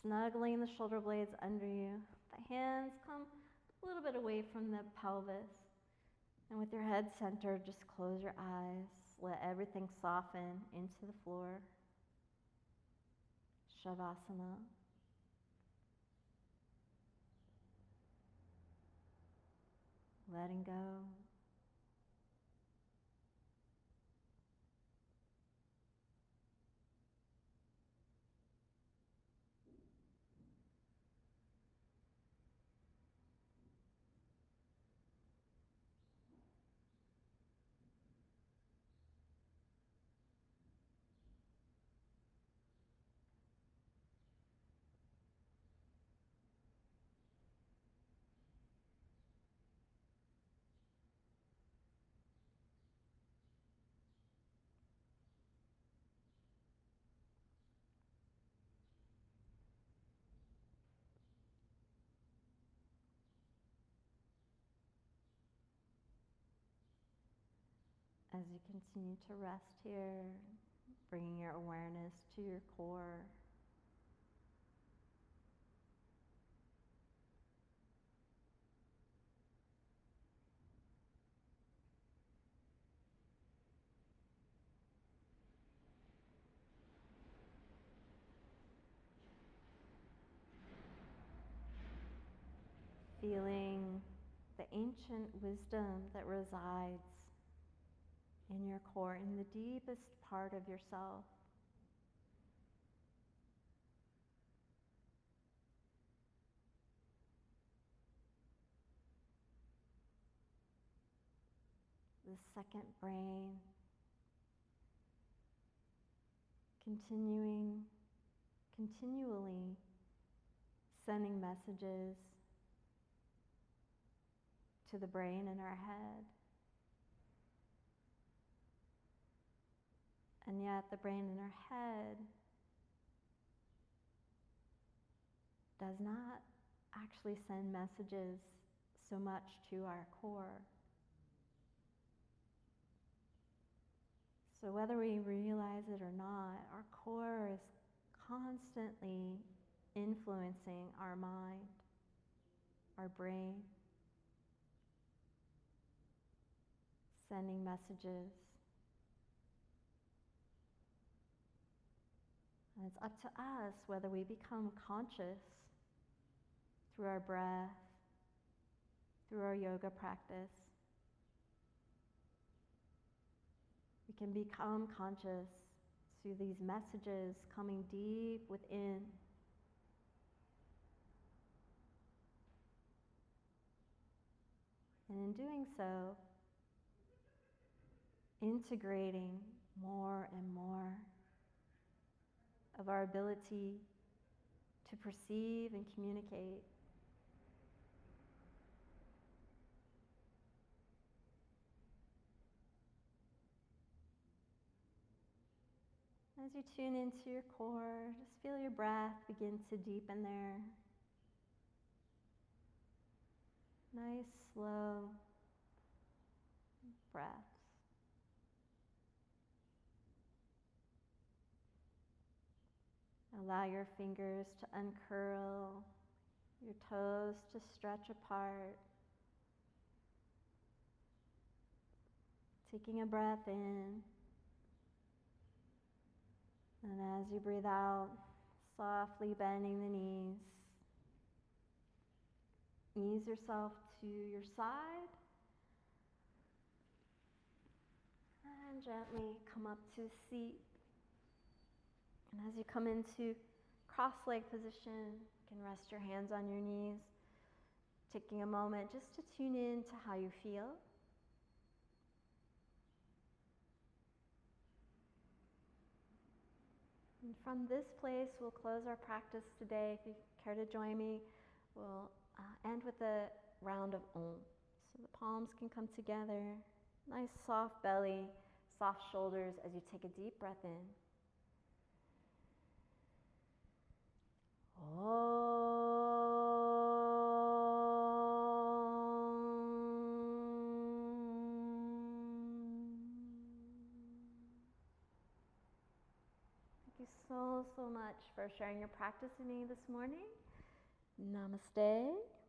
snuggling the shoulder blades under you. The hands come a little bit away from the pelvis. And with your head centered, just close your eyes. Let everything soften into the floor. Shavasana. Letting go. As you continue to rest here, bringing your awareness to your core. Feeling the ancient wisdom that resides in your core, in the deepest part of yourself. The second brain, continually sending messages to the brain in our head. And yet the brain in our head does not actually send messages so much to our core. So whether we realize it or not, our core is constantly influencing our mind, our brain, sending messages. And it's up to us whether we become conscious through our breath, through our yoga practice. We can become conscious through these messages coming deep within. And in doing so, integrating more and more of our ability to perceive and communicate. As you tune into your core, just feel your breath begin to deepen there. Nice, slow breaths. Allow your fingers to uncurl, your toes to stretch apart. Taking a breath in, and as you breathe out, softly bending the knees. Ease yourself to your side, and gently come up to a seat. And as you come into cross-leg position, you can rest your hands on your knees, taking a moment just to tune in to how you feel. And from this place, we'll close our practice today. If you care to join me, we'll end with a round of Om. So the palms can come together, nice soft belly, soft shoulders as you take a deep breath in. so much for sharing your practice with me this morning. Namaste.